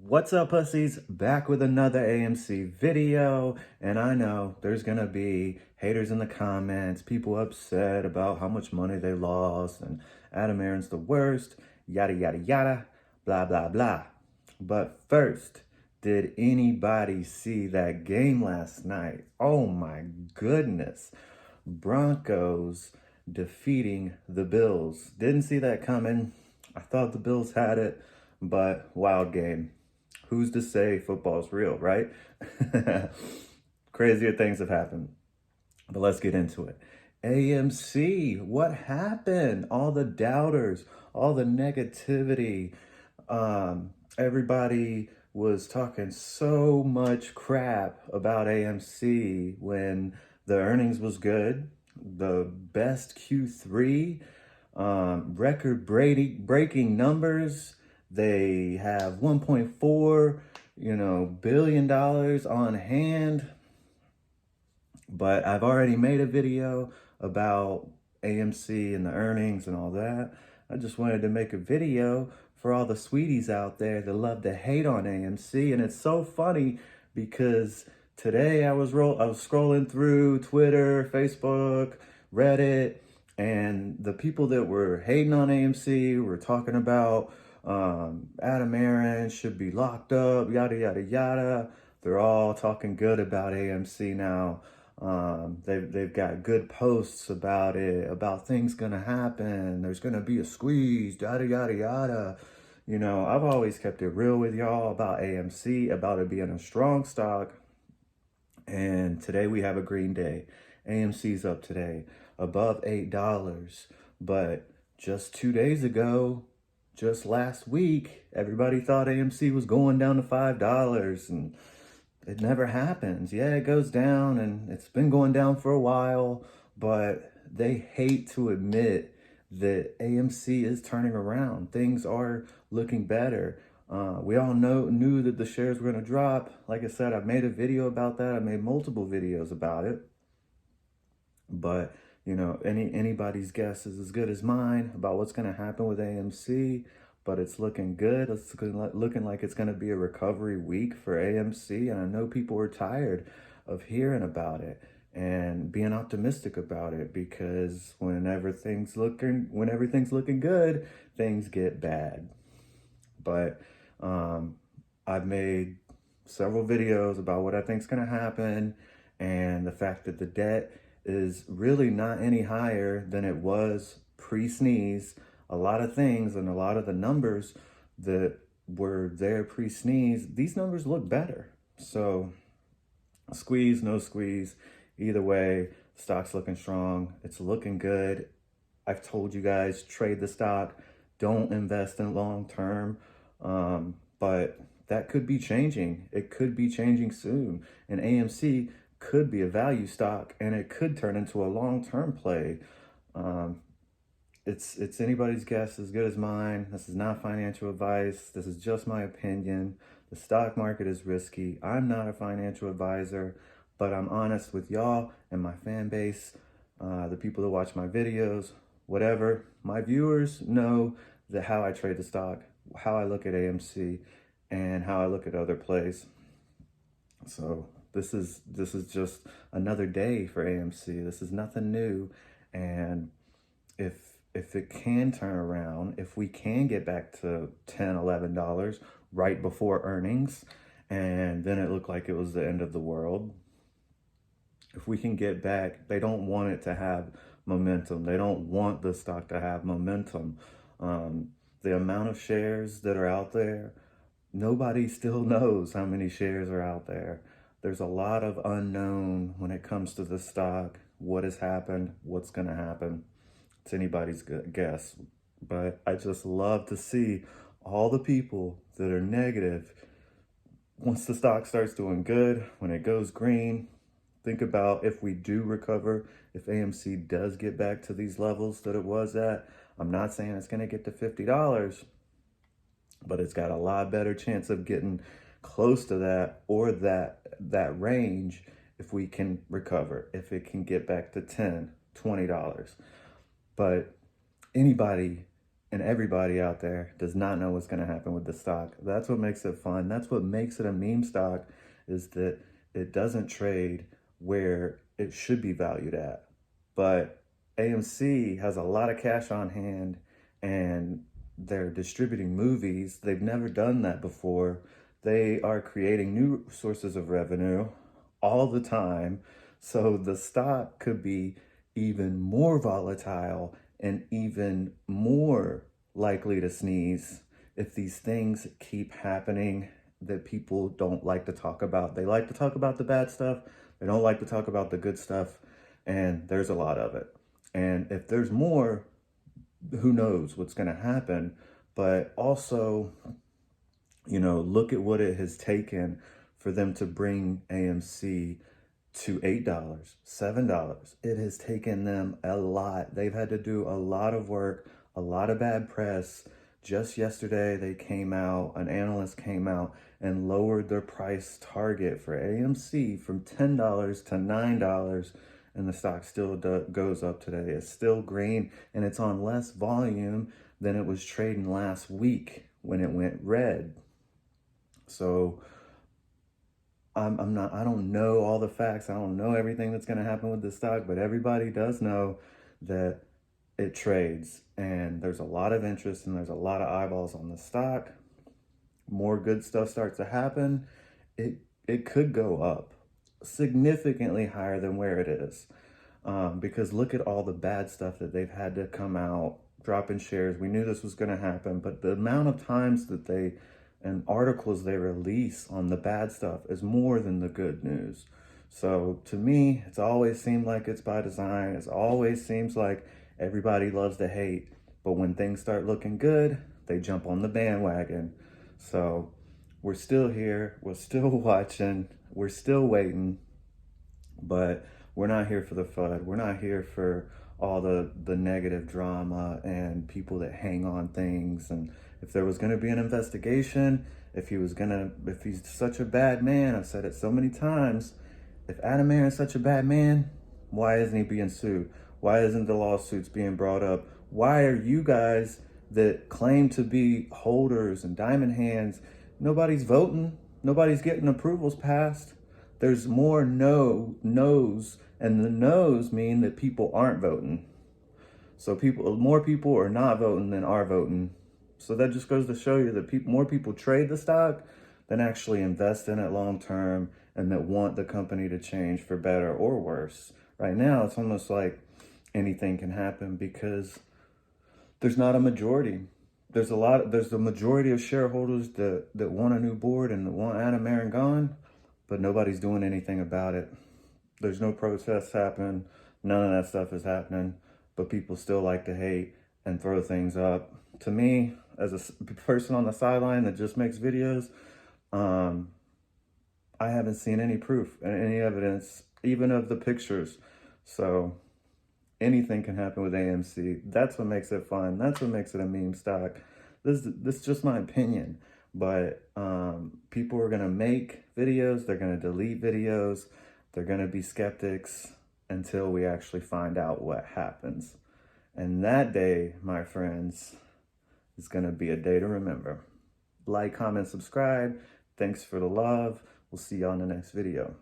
What's up, pussies? Back with another AMC video. And I know there's gonna be haters in the comments, people upset about how much money they lost, and Adam Aaron's the worst, yada, yada, yada, blah, blah, blah. But first, did anybody see that game last night? Oh my goodness. Broncos defeating the Bills. Didn't see that coming. I thought the Bills had it, but wild game. Who's to say football's real, right? Crazier things have happened. But let's get into it. AMC, what happened? All the doubters, all the negativity. Everybody was talking so much crap about AMC when the earnings was good. The best Q3, record breaking numbers. They have 1.4, billion dollars on hand. But I've already made a video about AMC and the earnings and all that. I just wanted to make a video for all the sweeties out there that love to hate on AMC. And it's so funny because today I was scrolling through Twitter, Facebook, Reddit, and the people that were hating on AMC were talking about Adam Aaron should be locked up, yada, yada, yada. They're all talking good about AMC now. They've got good posts about it, about things gonna happen. There's gonna be a squeeze, yada, yada, yada. I've always kept it real with y'all about AMC, about it being a strong stock. And today we have a green day. AMC's up today, above $8. But just 2 days ago, just last week, everybody thought AMC was going down to $5, and it never happens. Yeah, it goes down, and it's been going down for a while, but they hate to admit that AMC is turning around. Things are looking better. We all knew that the shares were going to drop. Like I said, I've made a video about that. I made multiple videos about it. But, anybody's guess is as good as mine about what's going to happen with AMC. But it's looking good. It's looking like it's going to be a recovery week for AMC. And I know people are tired of hearing about it and being optimistic about it, because when everything's looking good, things get bad. But I've made several videos about what I think is going to happen, and the fact that the debt is really not any higher than it was pre-sneeze. A lot of things and a lot of the numbers that were there pre-sneeze, these numbers look better. So squeeze, no squeeze, either way, stock's looking strong. It's looking good. I've told you guys, trade the stock. Don't invest in long term. But that could be changing. It could be changing soon. And AMC could be a value stock, and it could turn into a long-term play. It's anybody's guess as good as mine. This is not financial advice. This is just my opinion. The stock market is risky. I'm not a financial advisor, but I'm honest with y'all and my fan base, the people that watch my videos, whatever. My viewers know that how I trade the stock, how I look at AMC, and how I look at other plays. So this is just another day for AMC. This is nothing new. And if it can turn around, if we can get back to $10, $11 right before earnings, and then it looked like it was the end of the world. If we can get back, they don't want it to have momentum. They don't want the stock to have momentum. The amount of shares that are out there, nobody still knows how many shares are out there. There's a lot of unknown when it comes to the stock. What has happened? What's going to happen? It's anybody's guess. But I just love to see all the people that are negative. Once the stock starts doing good, when it goes green, think about if we do recover, if AMC does get back to these levels that it was at. I'm not saying it's going to get to $50, but it's got a lot better chance of getting close to that, or that range, if we can recover, if it can get back to $10, $20. But anybody and everybody out there does not know what's going to happen with the stock. That's what makes it fun. That's what makes it a meme stock, is that it doesn't trade where it should be valued at. But AMC has a lot of cash on hand, and they're distributing movies. They've never done that before. They are creating new sources of revenue all the time. So the stock could be even more volatile and even more likely to sneeze if these things keep happening that people don't like to talk about. They like to talk about the bad stuff. They don't like to talk about the good stuff. And there's a lot of it. And if there's more, who knows what's going to happen. But also, look at what it has taken for them to bring AMC to $8, $7. It has taken them a lot. They've had to do a lot of work, a lot of bad press. Just yesterday, an analyst came out and lowered their price target for AMC from $10 to $9, and the stock still goes up today. It's still green, and it's on less volume than it was trading last week when it went red. So I don't know all the facts. I don't know everything that's going to happen with the stock, but everybody does know that it trades, and there's a lot of interest and there's a lot of eyeballs on the stock. More good stuff starts to happen. It could go up significantly higher than where it is, because look at all the bad stuff that they've had to come out, dropping shares. We knew this was going to happen, but the amount of times that and articles they release on the bad stuff is more than the good news. So to me, it's always seemed like it's by design. It always seems like everybody loves to hate, but when things start looking good, they jump on the bandwagon. So we're still here, we're still watching, we're still waiting, but we're not here for the FUD. We're not here for all the negative drama and people that hang on things. And if there was going to be an investigation, if he's such a bad man, I've said it so many times, if Adam Aaron is such a bad man, why isn't he being sued? Why isn't the lawsuits being brought up? Why are you guys that claim to be holders and diamond hands, nobody's voting, nobody's getting approvals passed? There's more no's, and the no's mean that people aren't voting. So more people are not voting than are voting. So that just goes to show you that more people trade the stock than actually invest in it long term, and that want the company to change for better or worse. Right now, it's almost like anything can happen because there's not a majority. There's the majority of shareholders that want a new board and that want Adam Aaron gone, but nobody's doing anything about it. There's no protests happening. None of that stuff is happening, but people still like to hate and throw things up. To me, as a person on the sideline that just makes videos, I haven't seen any proof and any evidence, even of the pictures. So anything can happen with AMC. That's what makes it fun. That's what makes it a meme stock. This is just my opinion, but people are gonna make videos. They're gonna delete videos. They're gonna be skeptics until we actually find out what happens. And that day, my friends, is gonna be a day to remember. Like, comment, subscribe. Thanks for the love. We'll see you on the next video.